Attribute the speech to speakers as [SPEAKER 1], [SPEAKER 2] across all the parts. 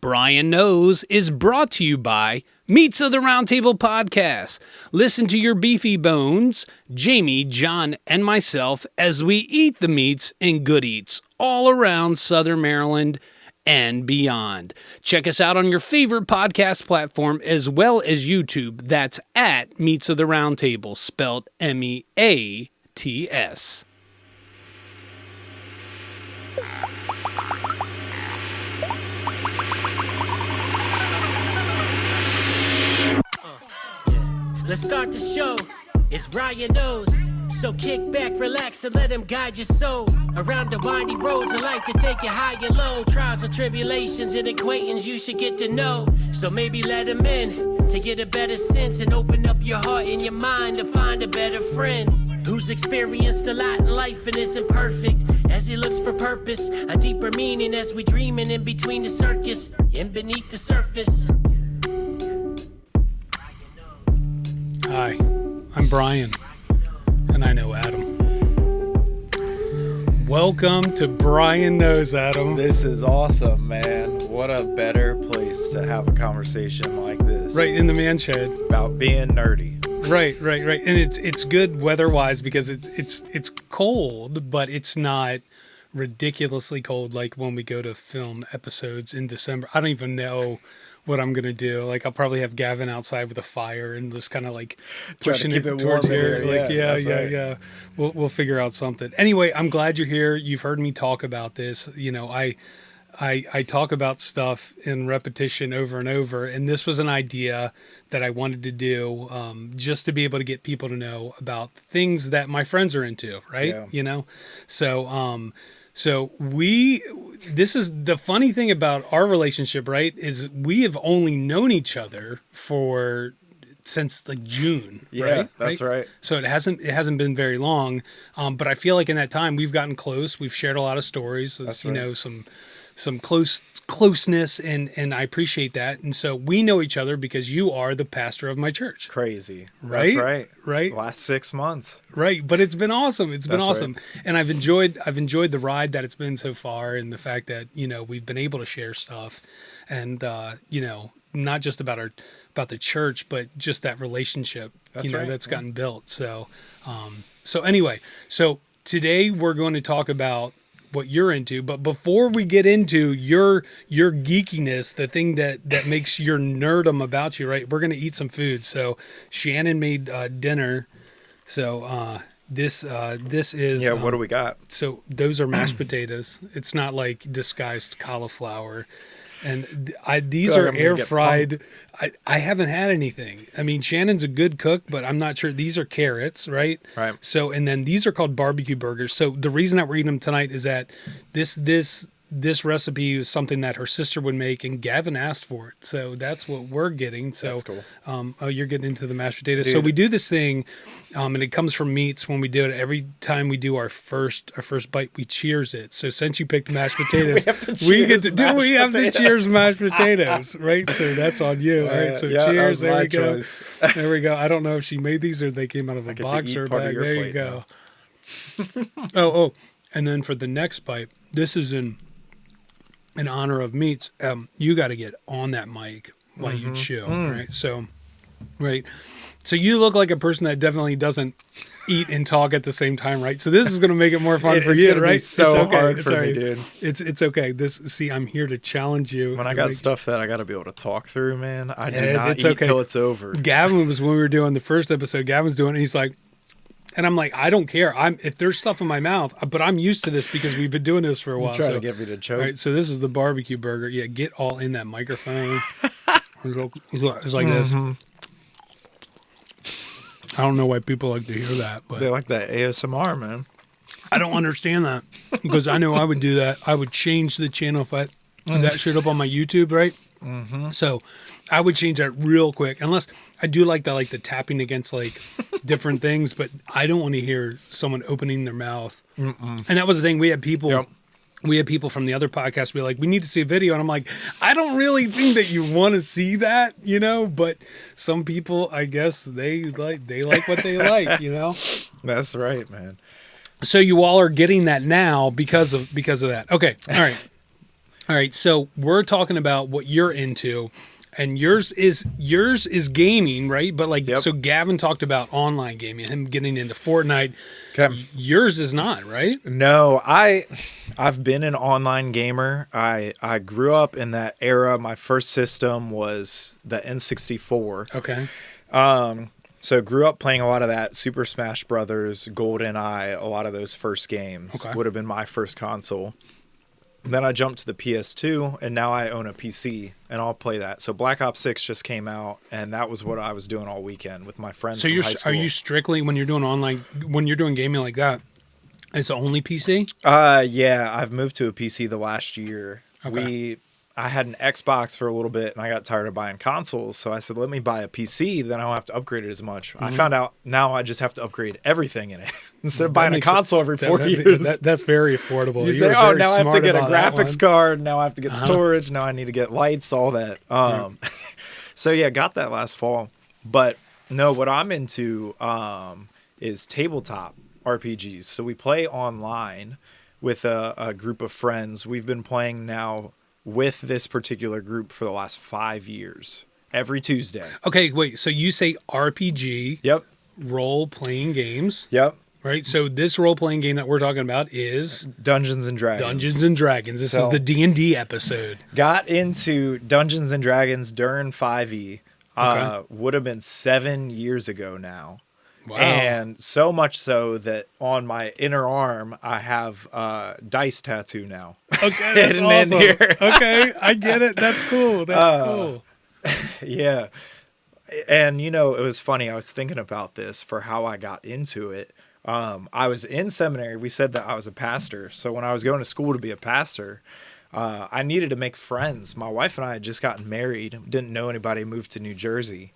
[SPEAKER 1] Brian Knows is brought to you by Meats of the Round Table Podcast. Listen to your beefy bones, Jamie, John, and myself as we eat the meats and good eats all around Southern Maryland and beyond. Check us out on your favorite podcast platform as well as YouTube. That's at Meats of the Round Table, spelled MEATS.
[SPEAKER 2] Let's start the show. It's Ryan Knows. So kick back, relax, and let him guide your soul. Around the windy roads of life to take you high and low. Trials and tribulations and acquaintance you should get to know. So maybe let him in to get a better sense and open up your heart and your mind to find a better friend who's experienced a lot in life and isn't perfect. As he looks for purpose, a deeper meaning as we dreaming in between the circus and beneath the surface.
[SPEAKER 1] Hi, I'm Brian, and I know Adam. Welcome to Brian Knows, Adam.
[SPEAKER 3] This is awesome, man. What a better place to have a conversation like this.
[SPEAKER 1] Right in the man shed.
[SPEAKER 3] About being nerdy.
[SPEAKER 1] Right. And it's good weather-wise because it's cold, but it's not ridiculously cold like when we go to film episodes in December. I don't even know what I'm gonna do. Like, I'll probably have Gavin outside with a fire and just kind of like pushing it towards here. Like, yeah. We'll figure out something. Anyway, I'm glad you're here. You've heard me talk about this. You know, I talk about stuff in repetition over and over, and this was an idea that I wanted to do just to be able to get people to know about things that my friends are into, right?
[SPEAKER 3] Yeah.
[SPEAKER 1] You know, so this is the funny thing about our relationship, right? Is we have only known each other since like June.
[SPEAKER 3] Yeah,
[SPEAKER 1] right?
[SPEAKER 3] That's right.
[SPEAKER 1] So it hasn't been very long. But I feel like in that time we've gotten close. We've shared a lot of stories.
[SPEAKER 3] That's
[SPEAKER 1] you
[SPEAKER 3] right.
[SPEAKER 1] know, some closeness, and I appreciate that. And so we know each other because you are the pastor of my church.
[SPEAKER 3] Crazy.
[SPEAKER 1] Right?
[SPEAKER 3] That's right.
[SPEAKER 1] Right.
[SPEAKER 3] The last 6 months.
[SPEAKER 1] Right. But it's been awesome. It's been
[SPEAKER 3] That's
[SPEAKER 1] awesome.
[SPEAKER 3] right.
[SPEAKER 1] And I've enjoyed the ride that it's been so far, and the fact that, you know, we've been able to share stuff and, you know, not just about the church, but just that relationship,
[SPEAKER 3] That's
[SPEAKER 1] you know,
[SPEAKER 3] right.
[SPEAKER 1] that's gotten built. So anyway, so today we're going to talk about what you're into, but before we get into your geekiness, the thing that makes your nerdum about you, right? We're going to eat some food. So Shannon made dinner. So this is
[SPEAKER 3] What do we got?
[SPEAKER 1] So those are mashed potatoes. It's not like disguised cauliflower. And these are air fried. I haven't had anything. I mean, Shannon's a good cook, but I'm not sure. These are carrots, right?
[SPEAKER 3] Right.
[SPEAKER 1] So, and then these are called barbecue burgers. So the reason that we're eating them tonight is that this recipe is something that her sister would make, and Gavin asked for it. So that's what we're getting. So,
[SPEAKER 3] That's cool.
[SPEAKER 1] You're getting into the mashed potatoes.
[SPEAKER 3] Dude.
[SPEAKER 1] So we do this thing, and it comes from meats. When we do it, every time we do our first bite, we cheers it. So since you picked mashed potatoes, we have to cheers mashed potatoes, right? So that's on you. All right. So cheers. There we go. There we go. I don't know if she made these or they came out of a box or a bag. There you go. Oh, and then for the next bite, this is in honor of meats. You got to get on that mic while you chew, right? So, right. So you look like a person that definitely doesn't eat and talk at the same time, right? So this is going to make it more fun for you, right?
[SPEAKER 3] It's so okay. hard for me, dude.
[SPEAKER 1] It's okay. I'm here to challenge you.
[SPEAKER 3] When I got stuff that I got to be able to talk through, man, I do not eat till it's over.
[SPEAKER 1] Gavin was, when we were doing the first episode, Gavin's doing it, and he's like, and I'm like, I don't care. If there's stuff in my mouth, but I'm used to this because we've been doing this for a while.
[SPEAKER 3] Trying to get me to choke.
[SPEAKER 1] All right, so this is the barbecue burger. Yeah, get all in that microphone. It's like this. I don't know why people like to hear that, but
[SPEAKER 3] they like that ASMR, man.
[SPEAKER 1] I don't understand that because I know I would do that. I would change the channel if I had that shit up on my YouTube, right? Mm-hmm. So I would change that real quick, unless I do like the tapping against like different things, but I don't want to hear someone opening their mouth. And that was the thing. We had people. Yep. We had people from the other podcast be like, we need to see a video. And I'm like, I don't really think that you want to see that, you know, but some people, I guess they like what they like, you know?
[SPEAKER 3] That's right, man.
[SPEAKER 1] So you all are getting that now because of that. Okay. All right. All right, so we're talking about what you're into, and yours is gaming, right? But like,
[SPEAKER 3] Yep.
[SPEAKER 1] so Gavin talked about online gaming, him getting into Fortnite.
[SPEAKER 3] Okay.
[SPEAKER 1] Yours is not, right?
[SPEAKER 3] No, I've been an online gamer. I grew up in that era. My first system was the N64.
[SPEAKER 1] Okay.
[SPEAKER 3] So grew up playing a lot of that. Super Smash Brothers, GoldenEye, a lot of those first games would have been my first console. Then I jumped to the PS2, and now I own a PC, and I'll play that. So Black Ops 6 just came out, and that was what I was doing all weekend with my friends.
[SPEAKER 1] So
[SPEAKER 3] from high school.
[SPEAKER 1] are you strictly, when you're doing online, when you're doing gaming like that, it's only PC?
[SPEAKER 3] Yeah, I've moved to a PC the last year.
[SPEAKER 1] Okay.
[SPEAKER 3] I had an Xbox for a little bit, and I got tired of buying consoles, so I said, let me buy a PC, then I don't have to upgrade it as much. I found out now I just have to upgrade everything in it. Instead of buying a console every 4 years.
[SPEAKER 1] That's very affordable.
[SPEAKER 3] You say, now I have to get a graphics card, now I have to get storage, now I need to get lights, all that. So yeah, got that last fall. But no, what I'm into is tabletop RPGs. So we play online with a group of friends. We've been playing now with this particular group for the last 5 years, every Tuesday.
[SPEAKER 1] Okay, wait. So you say RPG?
[SPEAKER 3] Yep.
[SPEAKER 1] Role-playing games?
[SPEAKER 3] Yep.
[SPEAKER 1] Right. So this role-playing game that we're talking about is
[SPEAKER 3] Dungeons and Dragons.
[SPEAKER 1] Dungeons and Dragons. This is the D&D episode.
[SPEAKER 3] Got into Dungeons and Dragons during 5e. Would have been 7 years ago now.
[SPEAKER 1] Wow.
[SPEAKER 3] And so much so that on my inner arm, I have a dice tattoo now.
[SPEAKER 1] Okay, that's awesome. Okay, I get it. That's cool. That's cool.
[SPEAKER 3] Yeah. And, it was funny. I was thinking about this for how I got into it. I was in seminary. We said that I was a pastor. So when I was going to school to be a pastor, I needed to make friends. My wife and I had just gotten married, didn't know anybody, moved to New Jersey.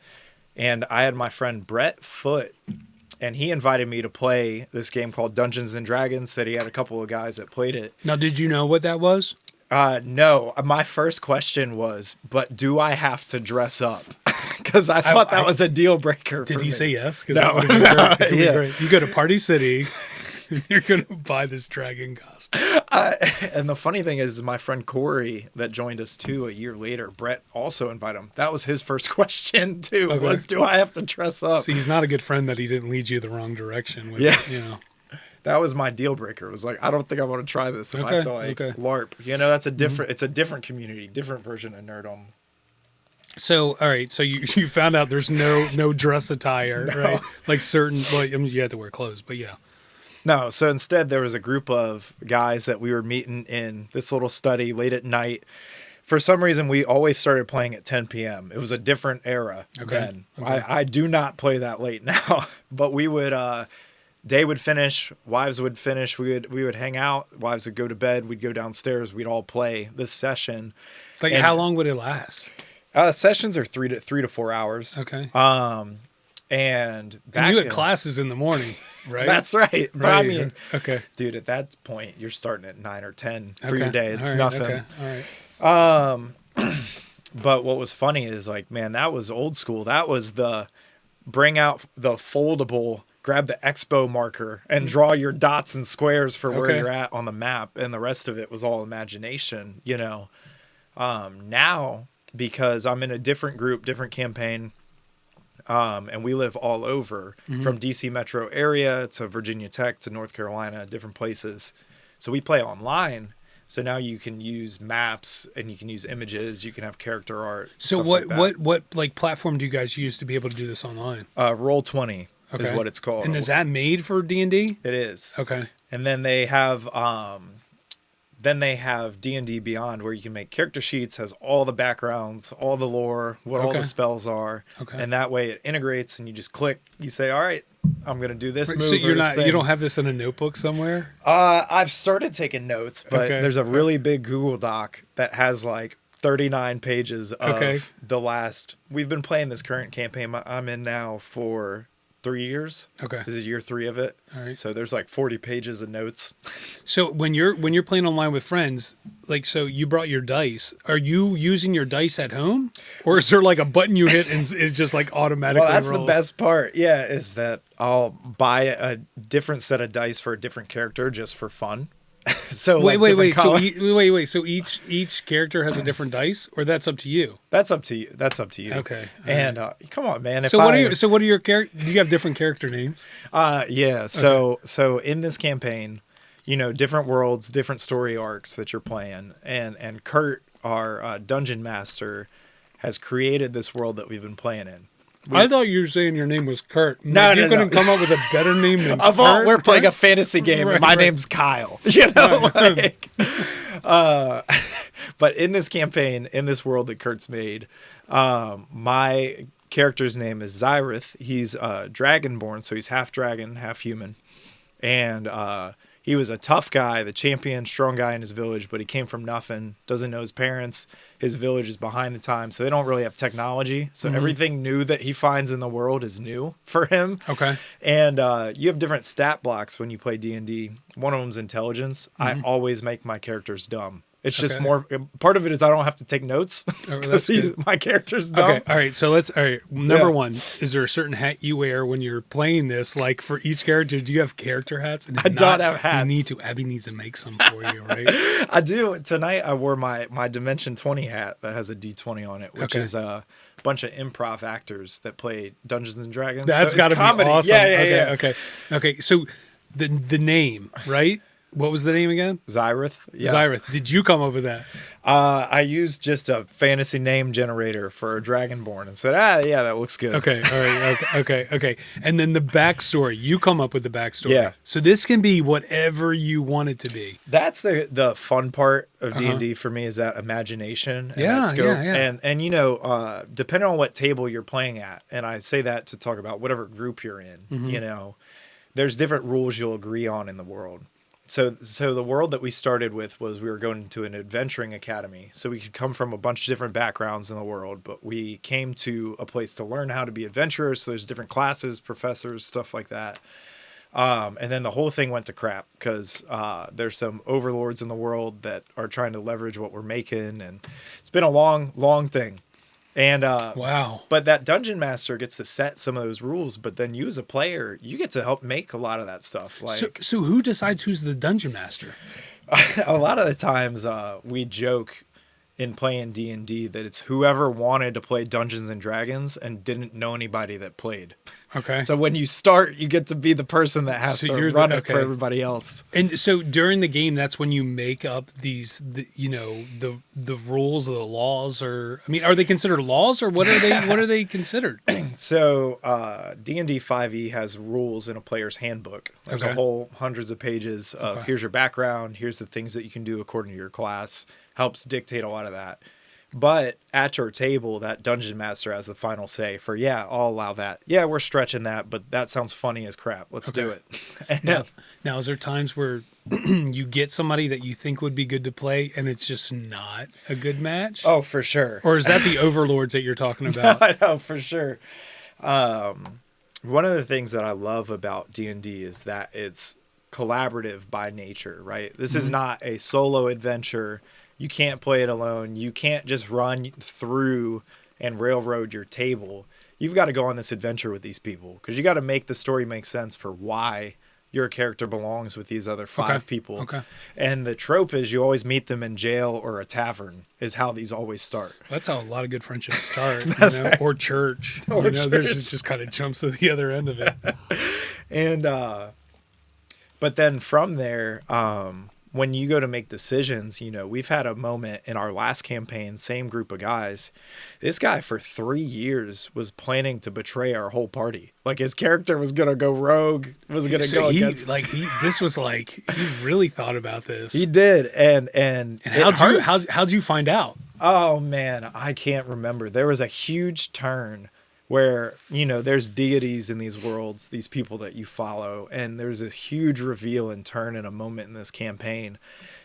[SPEAKER 3] And I had my friend Brett Foote, and he invited me to play this game called Dungeons and Dragons. Said he had a couple of guys that played it.
[SPEAKER 1] Now, did you know what that was?
[SPEAKER 3] No. My first question was, but do I have to dress up? Because I thought that was a deal breaker.
[SPEAKER 1] Did he say yes?
[SPEAKER 3] No.
[SPEAKER 1] You go to Party City, and you're going to buy this dragon costume.
[SPEAKER 3] And the funny thing is, my friend Corey that joined us too a year later, Brett also invited him. That was his first question too, was do I have to dress up?
[SPEAKER 1] See, he's not a good friend that he didn't lead you the wrong direction with,
[SPEAKER 3] That was my deal breaker. It was like, I don't think I want to try this if I have to LARP. That's a different, it's a different community, different version of nerdom.
[SPEAKER 1] So, all right. So you found out there's no dress attire, right? Like certain, well, I mean, you have to wear clothes, but yeah.
[SPEAKER 3] No, so instead there was a group of guys that we were meeting in this little study late at night. For some reason, we always started playing at 10 p.m. It was a different era then. Okay. I do not play that late now, but we would, day would finish, wives would finish, we would hang out, wives would go to bed, we'd go downstairs, we'd all play this session.
[SPEAKER 1] Like, how long would it last?
[SPEAKER 3] Sessions are 3 to 4 hours.
[SPEAKER 1] Okay.
[SPEAKER 3] And
[SPEAKER 1] you had classes in the morning, right?
[SPEAKER 3] That's right. But I mean,
[SPEAKER 1] okay,
[SPEAKER 3] dude, at that point, you're starting at 9 or 10 for your day. It's nothing.
[SPEAKER 1] Okay. All right.
[SPEAKER 3] But what was funny is like, man, that was old school. That was the bring out the foldable, grab the expo marker and draw your dots and squares for where you're at on the map. And the rest of it was all imagination, Now, because I'm in a different group, different campaign, and we live all over from DC metro area to Virginia Tech to North Carolina, different places. So we play online. So now you can use maps and you can use images. You can have character art.
[SPEAKER 1] So what like platform do you guys use to be able to do this online?
[SPEAKER 3] Roll20 is what it's called.
[SPEAKER 1] And is that made for D&D?
[SPEAKER 3] It is.
[SPEAKER 1] Okay.
[SPEAKER 3] And then they have D&D Beyond, where you can make character sheets, has all the backgrounds, all the lore, what all the spells are. Okay. And that way it integrates and you just click, you say, all right, I'm going to do this move. So
[SPEAKER 1] you don't have this in a notebook somewhere?
[SPEAKER 3] I've started taking notes, but there's a really big Google Doc that has like 39 pages of the last. We've been playing this current campaign I'm in now for 3 years. Okay. This is year 3 of it. All right. So there's like 40 pages of notes.
[SPEAKER 1] So when you're playing online with friends, like, so you brought your dice. Are you using your dice at home? Or is there like a button you hit and it just like automatically rolls?
[SPEAKER 3] Well, that's the best part. Yeah, is that I'll buy a different set of dice for a different character just for fun. So
[SPEAKER 1] wait,
[SPEAKER 3] like
[SPEAKER 1] wait,
[SPEAKER 3] different color-
[SPEAKER 1] wait. So each character has a different dice, or that's up to you?
[SPEAKER 3] That's up to you. That's up to you.
[SPEAKER 1] Okay. All
[SPEAKER 3] And come on, man.
[SPEAKER 1] So what are your character? Do you have different character names?
[SPEAKER 3] Yeah. So in this campaign, different worlds, different story arcs that you're playing, and Kurt, our dungeon master, has created this world that we've been playing in.
[SPEAKER 1] I thought you were saying your name was Kurt.
[SPEAKER 3] No,
[SPEAKER 1] you couldn't come up with a better name than
[SPEAKER 3] Well,
[SPEAKER 1] Kurt.
[SPEAKER 3] we're playing a fantasy game. And my name's Kyle. But in this campaign, in this world that Kurt's made, my character's name is Zyrith. He's dragonborn, so he's half dragon, half human, and he was a tough guy, the champion, strong guy in his village, but he came from nothing, doesn't know his parents. His village is behind the times, so they don't really have technology. So everything new that he finds in the world is new for him.
[SPEAKER 1] Okay.
[SPEAKER 3] And you have different stat blocks when you play D&D. One of them's intelligence. I always make my characters dumb. It's just more, part of it is I don't have to take notes.
[SPEAKER 1] That's good.
[SPEAKER 3] My character's dumb.
[SPEAKER 1] Okay, all right. Number one, is there a certain hat you wear when you're playing this? Like for each character, do you have character hats? And
[SPEAKER 3] I don't have hats.
[SPEAKER 1] You need to. Abby needs to make some for you, right?
[SPEAKER 3] I do. Tonight I wore my Dimension 20 hat that has a D20 on it, which is a bunch of improv actors that play Dungeons and Dragons.
[SPEAKER 1] That's got to be awesome.
[SPEAKER 3] Yeah.
[SPEAKER 1] Okay. So the name, right? What was the name again?
[SPEAKER 3] Zyrith. Yeah.
[SPEAKER 1] Zyrith. Did you come up with that?
[SPEAKER 3] I used just a fantasy name generator for a Dragonborn and said, yeah, that looks good.
[SPEAKER 1] Okay. All right. Okay. And then the backstory. You come up with the backstory.
[SPEAKER 3] Yeah.
[SPEAKER 1] So this can be whatever you want it to be.
[SPEAKER 3] That's the fun part of D&D for me, is that imagination and that scope.
[SPEAKER 1] Yeah.
[SPEAKER 3] And depending on what table you're playing at, and I say that to talk about whatever group you're in, there's different rules you'll agree on in the world. So the world that we started with was we were going to an adventuring academy. So we could come from a bunch of different backgrounds in the world, but we came to a place to learn how to be adventurers. So there's different classes, professors, stuff like that. And then the whole thing went to crap because there's some overlords in the world that are trying to leverage what we're making. And it's been a long, long thing. And
[SPEAKER 1] wow.
[SPEAKER 3] But that dungeon master gets to set some of those rules, but then you as a player, you get to help make a lot of that stuff. Like,
[SPEAKER 1] so who decides who's the dungeon master?
[SPEAKER 3] A lot of the times we joke in playing D&D that it's whoever wanted to play Dungeons and Dragons and didn't know anybody that played.
[SPEAKER 1] Okay.
[SPEAKER 3] So when you start, you get to be the person that has to run it for everybody else.
[SPEAKER 1] And so during the game, that's when you make up the rules, the laws, or are they considered laws, or what are they? What are they considered?
[SPEAKER 3] So D&D 5e has rules in a player's handbook. There's a whole hundreds of pages of here's your background, here's the things that you can do according to your class. Helps dictate a lot of that. But at your table, that dungeon master has the final say for, I'll allow that. Yeah, we're stretching that, but that sounds funny as crap. Let's do it.
[SPEAKER 1] Now, is there times where you get somebody that you think would be good to play and it's just not a good match?
[SPEAKER 3] Oh, for sure.
[SPEAKER 1] Or is that the overlords that you're talking about?
[SPEAKER 3] No, for sure. One of the things that I love about D&D is that it's collaborative by nature, right? This is not a solo adventure. You can't play it alone. You can't just run through and railroad your table. You've got to go on this adventure with these people because you got to make the story make sense for why your character belongs with these other five people. Okay. And the trope is you always meet them in jail or a tavern is how these always start.
[SPEAKER 1] That's how a lot of good friendships start. Right. Or church. Church. There's just kind of jumps to the other end of it.
[SPEAKER 3] And but then from there, when you go to make decisions, we've had a moment in our last campaign, same group of guys. This guy for 3 years was planning to betray our whole party. Like his character was going to go rogue, was going to go against.
[SPEAKER 1] He really thought about this.
[SPEAKER 3] He did. And
[SPEAKER 1] how'd you find out?
[SPEAKER 3] Oh man, I can't remember. There was a huge turn where, there's deities in these worlds, these people that you follow, and there's a huge reveal and turn in a moment in this campaign.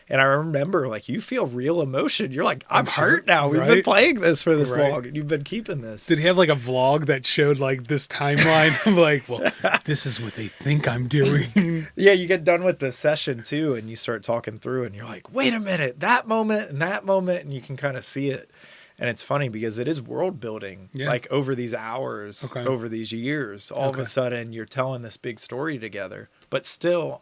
[SPEAKER 3] And I remember, you feel real emotion. You're like, I'm hurt now. We've been playing this for this long, and you've been keeping this.
[SPEAKER 1] Did he have a vlog that showed this timeline of this is what they think I'm doing?
[SPEAKER 3] Yeah, you get done with the session too, and you start talking through, and you're like, wait a minute, that moment, and you can kind of see it. And it's funny because it is world building, over these hours, over these years. All of a sudden, you're telling this big story together. But still,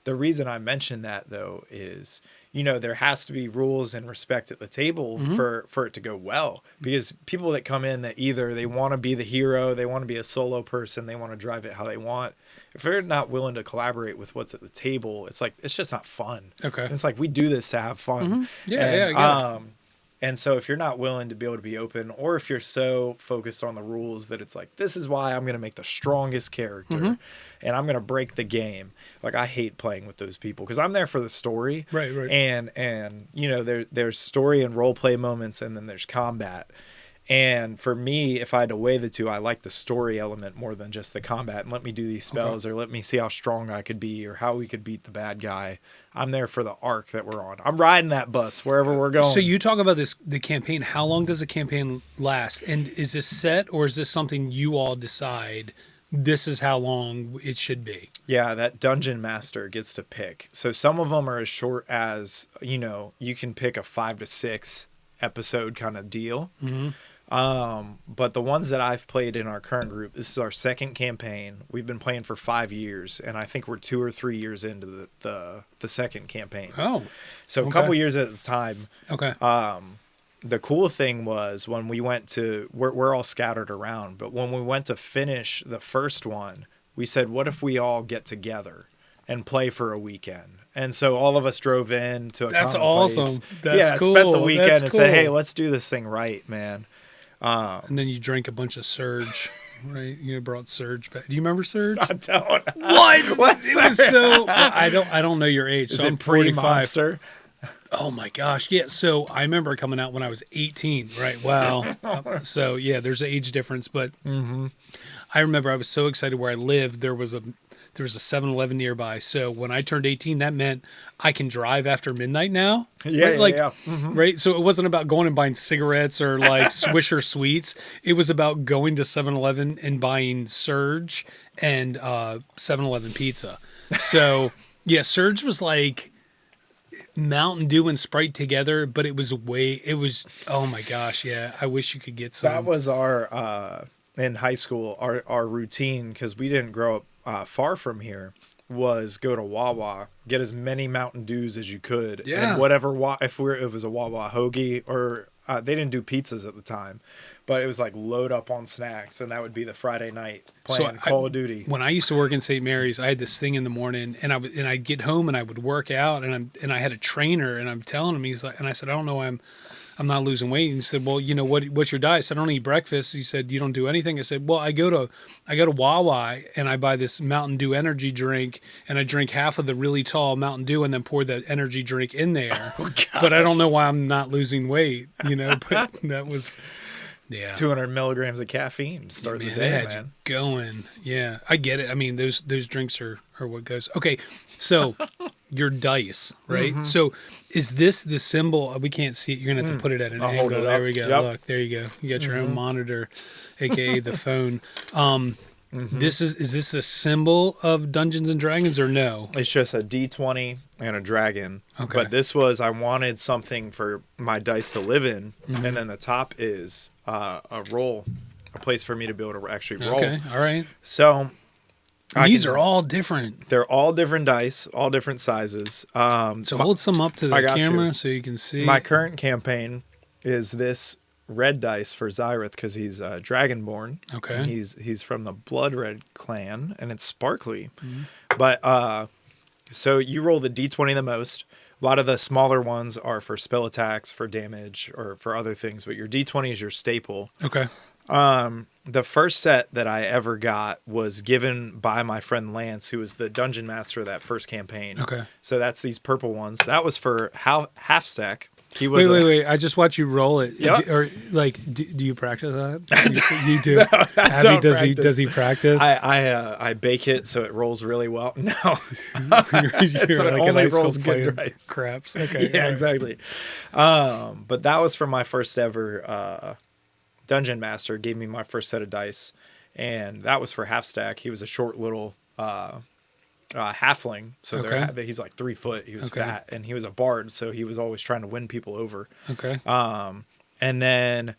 [SPEAKER 3] The reason I mention that though is, you know, there has to be rules and respect at the table for it to go well, because people that come in that either they want to be the hero, they want to be a solo person, they want to drive it how they want. If they're not willing to collaborate with what's at the table, it's like, it's just not fun.
[SPEAKER 1] Okay.
[SPEAKER 3] And it's like, we do this to have fun.
[SPEAKER 1] Yeah,
[SPEAKER 3] and,
[SPEAKER 1] yeah, I get it.
[SPEAKER 3] And so if you're not willing to be able to be open, or if you're so focused on the rules that it's like, this is why I'm going to make the strongest character and I'm going to break the game. Like, I hate playing with those people because I'm there for the story.
[SPEAKER 1] Right.
[SPEAKER 3] And you know, there's story and role play moments, and then there's combat. And for me, if I had to weigh the two, I like the story element more than just the combat. And let me do these spells, or let me see how strong I could be, or how we could beat the bad guy. I'm there for the arc that we're on. I'm riding that bus wherever we're going.
[SPEAKER 1] So you talk about the campaign. How long does a campaign last? And is this set, or is this something you all decide this is how long it should be?
[SPEAKER 3] Yeah, that dungeon master gets to pick. So some of them are as short as, you know, you can pick a 5 to 6 episode kind of deal. But the ones that I've played in our current group, this is our second campaign. We've been playing for 5 years, and I think we're 2 or 3 years into the second campaign.
[SPEAKER 1] Oh,
[SPEAKER 3] so a couple years at a time.
[SPEAKER 1] Okay.
[SPEAKER 3] The cool thing was when we went to, we're all scattered around, but when we went to finish the first one, we said, what if we all get together and play for a weekend? And so all of us drove in to a
[SPEAKER 1] That's
[SPEAKER 3] common
[SPEAKER 1] awesome.
[SPEAKER 3] place.
[SPEAKER 1] That's cool.
[SPEAKER 3] Spent the weekend
[SPEAKER 1] That's
[SPEAKER 3] and
[SPEAKER 1] cool.
[SPEAKER 3] said, hey, let's do this thing right, man.
[SPEAKER 1] And then you drank a bunch of Surge, right? You brought Surge back. Do you remember Surge?
[SPEAKER 3] I don't.
[SPEAKER 1] What?
[SPEAKER 3] What's
[SPEAKER 1] It was so. I don't know your age.
[SPEAKER 3] Is
[SPEAKER 1] so I'm
[SPEAKER 3] it
[SPEAKER 1] 45.
[SPEAKER 3] pre-Monster?
[SPEAKER 1] Oh my gosh, yeah. So I remember coming out when I was 18. Right. Wow. So yeah, there's an age difference, but I remember I was so excited where I lived. There was a 7-Eleven nearby. So when I turned 18, that meant I can drive after midnight now.
[SPEAKER 3] Yeah,
[SPEAKER 1] right?
[SPEAKER 3] yeah.
[SPEAKER 1] Right. So it wasn't about going and buying cigarettes or like Swisher sweets. It was about going to 7-Eleven and buying Surge and 7-Eleven pizza. So yeah, Surge was like Mountain Dew and Sprite together, but it was oh my gosh, yeah. I wish you could get some.
[SPEAKER 3] That was our in high school, our routine, because we didn't grow up far from here, was go to Wawa, get as many Mountain Dews as you could,
[SPEAKER 1] Yeah.
[SPEAKER 3] and whatever if it was a Wawa hoagie, or they didn't do pizzas at the time, but it was like load up on snacks, and that would be the Friday night playing Call of Duty.
[SPEAKER 1] When I used to work in St. Mary's, I had this thing in the morning, and I'd get home and I would work out, and I had a trainer, and I'm telling him, he's like, and I said, I don't know why I'm not losing weight. And he said, well, you know, what's your diet? I said, I don't eat breakfast. He said, you don't do anything? I said, well, I go to Wawa and I buy this Mountain Dew energy drink, and I drink half of the really tall Mountain Dew and then pour the energy drink in there.
[SPEAKER 3] Oh,
[SPEAKER 1] but I don't know why I'm not losing weight, you know, but that was, yeah.
[SPEAKER 3] 200 milligrams of caffeine to start the day,
[SPEAKER 1] They had
[SPEAKER 3] man.
[SPEAKER 1] you going. Yeah, I get it. I mean, those drinks are what goes. Okay, so your dice, right? So is this the symbol? We can't see it. You're gonna have to put it at an
[SPEAKER 3] I'll hold
[SPEAKER 1] angle.
[SPEAKER 3] it
[SPEAKER 1] There
[SPEAKER 3] up.
[SPEAKER 1] we go.
[SPEAKER 3] Yep.
[SPEAKER 1] Look, there you go. You got your own monitor, aka the phone. This is this a symbol of Dungeons and Dragons or no?
[SPEAKER 3] It's just a D20 and a dragon.
[SPEAKER 1] Okay.
[SPEAKER 3] But this was, I wanted something for my dice to live in, and then the top is a roll, a place for me to be able to actually roll.
[SPEAKER 1] Okay, all right.
[SPEAKER 3] So
[SPEAKER 1] These are all different.
[SPEAKER 3] They're all different dice, all different sizes.
[SPEAKER 1] So hold some up to
[SPEAKER 3] I
[SPEAKER 1] the
[SPEAKER 3] got
[SPEAKER 1] camera
[SPEAKER 3] you.
[SPEAKER 1] so you can see.
[SPEAKER 3] My current campaign is this red dice for Zyrith, because he's dragonborn.
[SPEAKER 1] Okay.
[SPEAKER 3] And he's from the Blood Red clan, and it's sparkly. But so you roll the D20 the most. A lot of the smaller ones are for spell attacks, for damage, or for other things, but your D20 is your staple.
[SPEAKER 1] Okay.
[SPEAKER 3] The first set that I ever got was given by my friend Lance, who was the dungeon master of that first campaign.
[SPEAKER 1] Okay.
[SPEAKER 3] So that's these purple ones. That was for half stack. He was
[SPEAKER 1] Wait. I just watch you roll it.
[SPEAKER 3] Yep.
[SPEAKER 1] Or like, do you practice that? You do.
[SPEAKER 3] I don't
[SPEAKER 1] Does he practice?
[SPEAKER 3] I bake it so it rolls really well. No,
[SPEAKER 1] You're
[SPEAKER 3] so it
[SPEAKER 1] like in
[SPEAKER 3] only
[SPEAKER 1] high school
[SPEAKER 3] rolls good
[SPEAKER 1] playing
[SPEAKER 3] dice.
[SPEAKER 1] Craps. Okay.
[SPEAKER 3] Yeah,
[SPEAKER 1] all right.
[SPEAKER 3] exactly. But that was for my first ever dungeon master. Gave me my first set of dice, and that was for half stack. He was a short little halfling, so
[SPEAKER 1] Okay.
[SPEAKER 3] he's like 3 foot. He was
[SPEAKER 1] Okay.
[SPEAKER 3] fat, and he was a bard, so he was always trying to win people over.
[SPEAKER 1] Okay.
[SPEAKER 3] And then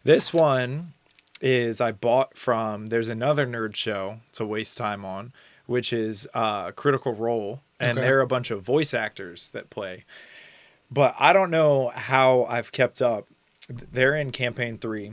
[SPEAKER 3] this one is I bought from, there's another nerd show to waste time on, which is Critical Role. and
[SPEAKER 1] Okay.
[SPEAKER 3] they're a bunch of voice actors that play. But I don't know how I've kept up. They're in campaign 3.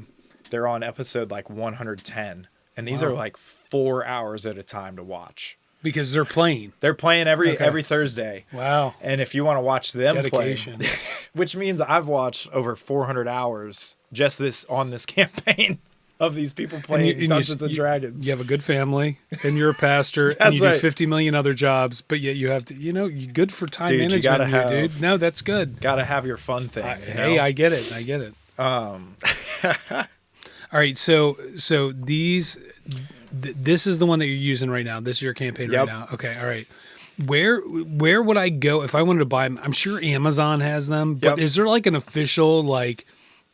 [SPEAKER 3] They're on episode like 110, and these
[SPEAKER 1] Wow.
[SPEAKER 3] are like 4 hours at a time to watch.
[SPEAKER 1] Because they're playing.
[SPEAKER 3] They're playing every
[SPEAKER 1] Okay.
[SPEAKER 3] Thursday.
[SPEAKER 1] Wow.
[SPEAKER 3] And if you want to watch them
[SPEAKER 1] Dedication.
[SPEAKER 3] play, which means I've watched over 400 hours just on this campaign of these people playing Dungeons and Dragons.
[SPEAKER 1] You have a good family, and you're a pastor, and
[SPEAKER 3] That's
[SPEAKER 1] you do
[SPEAKER 3] right.
[SPEAKER 1] 50 million other jobs, but yet you have to, you good for time
[SPEAKER 3] Dude, you
[SPEAKER 1] management,
[SPEAKER 3] gotta
[SPEAKER 1] here,
[SPEAKER 3] have-
[SPEAKER 1] dude. No, that's good.
[SPEAKER 3] Got to have your fun thing. you know?
[SPEAKER 1] Hey, I get it. All right, so this is the one that you're using right now. This is your campaign right
[SPEAKER 3] Yep.
[SPEAKER 1] now. Okay, all right. Where would I go if I wanted to buy them? I'm sure Amazon has them, but
[SPEAKER 3] Yep.
[SPEAKER 1] is there like an official like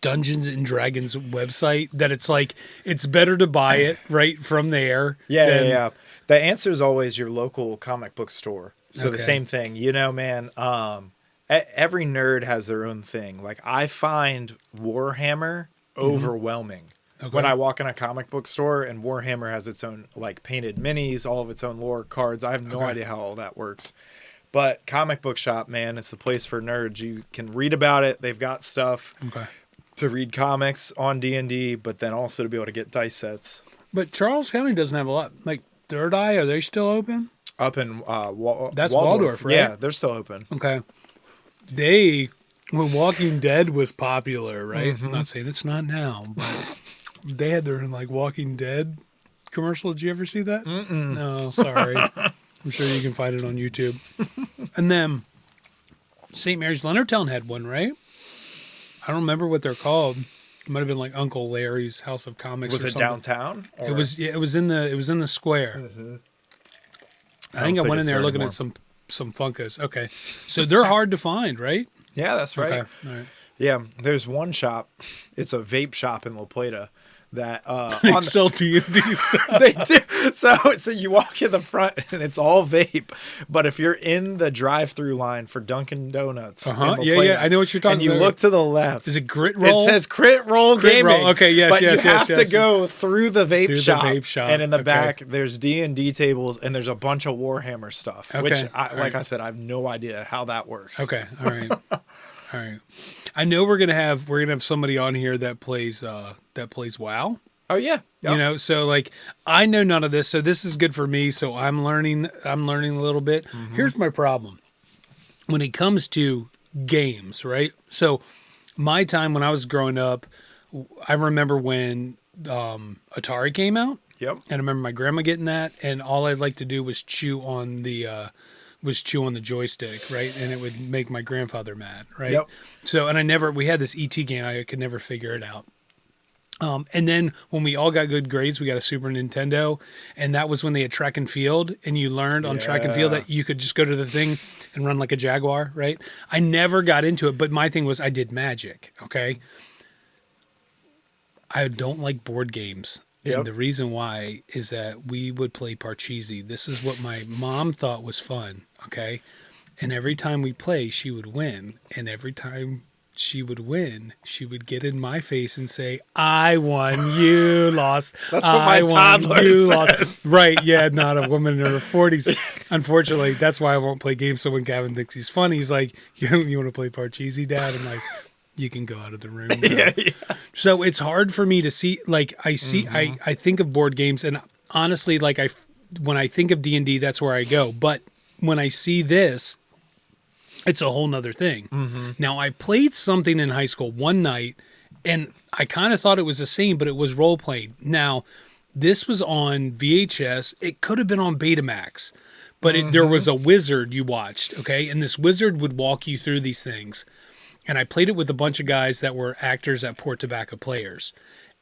[SPEAKER 1] Dungeons and Dragons website that it's like it's better to buy it right from there?
[SPEAKER 3] Yeah. The answer is always your local comic book store. So
[SPEAKER 1] Okay.
[SPEAKER 3] the same thing, man. Every nerd has their own thing. Like I find Warhammer overwhelming.
[SPEAKER 1] Okay.
[SPEAKER 3] When I walk in a comic book store and Warhammer has its own like painted minis, all of its own lore cards. I have no idea how all that works. But comic book shop, man, it's the place for nerds. You can read about it. They've got stuff
[SPEAKER 1] Okay.
[SPEAKER 3] to read comics on D&D, but then also to be able to get dice sets.
[SPEAKER 1] But Charles County doesn't have a lot. Like Third Eye, are they still open?
[SPEAKER 3] Up in
[SPEAKER 1] That's Waldorf, right?
[SPEAKER 3] Yeah, they're still open.
[SPEAKER 1] Okay. When Walking Dead was popular, right? I'm not saying it's not now, but they had their like Walking Dead commercial. Did you ever see that? No, sorry. I'm sure you can find it on YouTube. And then St. Mary's Leonardtown had one, right? I don't remember what they're called. It might have been like Uncle Larry's House of Comics.
[SPEAKER 3] Was
[SPEAKER 1] or
[SPEAKER 3] it
[SPEAKER 1] something.
[SPEAKER 3] downtown?
[SPEAKER 1] It was. Yeah, it was in the square. I think I
[SPEAKER 3] think
[SPEAKER 1] went in
[SPEAKER 3] it's
[SPEAKER 1] there
[SPEAKER 3] there
[SPEAKER 1] looking
[SPEAKER 3] anymore.
[SPEAKER 1] at some Funkos. Okay, so they're hard to find, right?
[SPEAKER 3] Yeah, that's right.
[SPEAKER 1] Okay, all right.
[SPEAKER 3] Yeah, there's one shop. It's a vape shop in La Plata that
[SPEAKER 1] They
[SPEAKER 3] on
[SPEAKER 1] sell D&D stuff.
[SPEAKER 3] they do. So you walk in the front and it's all vape. But if you're in the drive-through line for Dunkin' Donuts, in La
[SPEAKER 1] Yeah,
[SPEAKER 3] Plata,
[SPEAKER 1] I know what you're talking
[SPEAKER 3] and you
[SPEAKER 1] about.
[SPEAKER 3] look to the left.
[SPEAKER 1] Is it Grit Roll?
[SPEAKER 3] It says Crit Roll
[SPEAKER 1] Crit
[SPEAKER 3] Gaming.
[SPEAKER 1] Roll. Okay, yes,
[SPEAKER 3] but
[SPEAKER 1] yes,
[SPEAKER 3] you
[SPEAKER 1] yes,
[SPEAKER 3] have
[SPEAKER 1] yes.
[SPEAKER 3] to go through the vape
[SPEAKER 1] Through the
[SPEAKER 3] shop.
[SPEAKER 1] vape shop,
[SPEAKER 3] And in the
[SPEAKER 1] okay.
[SPEAKER 3] back, there's D&D tables and there's a bunch of Warhammer stuff.
[SPEAKER 1] Okay,
[SPEAKER 3] Which,
[SPEAKER 1] all
[SPEAKER 3] like
[SPEAKER 1] right.
[SPEAKER 3] I said, I have no idea how that works.
[SPEAKER 1] Okay, all right, all right. I know we're gonna have somebody on here that plays WoW.
[SPEAKER 3] Oh yeah. Yep.
[SPEAKER 1] So like I know none of this, so this is good for me. So I'm learning a little bit. Here's my problem when it comes to games, right? So my time when I was growing up, I remember when Atari came out.
[SPEAKER 3] Yep.
[SPEAKER 1] And I remember my grandma getting that, and all I'd like to do was chew on the joystick, right? And it would make my grandfather mad, right?
[SPEAKER 3] Yep.
[SPEAKER 1] So, and we had this ET game, I could never figure it out. And then when we all got good grades, we got a Super Nintendo, and that was when they had track and field, and you learned on track and field
[SPEAKER 3] Yeah.
[SPEAKER 1] that you could just go to the thing and run like a Jaguar, right? I never got into it, but my thing was I did Magic, okay? I don't like board games.
[SPEAKER 3] Yep.
[SPEAKER 1] And the reason why is that we would play Parcheesi. This is what my mom thought was fun, okay? And every time we play, she would win. And every time she would win, she would get in my face and say, I won, you lost.
[SPEAKER 3] That's what my toddler says.
[SPEAKER 1] Right, yeah, not a woman in her 40s. Unfortunately, that's why I won't play games. So when Gavin thinks he's funny, he's like, you want to play Parcheesi, Dad? I'm like, you can go out of the room. Bro.
[SPEAKER 3] Yeah.
[SPEAKER 1] So it's hard for me to see, like I think of board games, and honestly, like when I think of D&D, that's where I go. But when I see this, it's a whole nother thing. Now, I played something in high school one night, and I kind of thought it was the same, but it was role playing. Now, this was on VHS. It could have been on Betamax, but there was a wizard you watched, okay? And this wizard would walk you through these things. And I played it with a bunch of guys that were actors at Port Tobacco Players.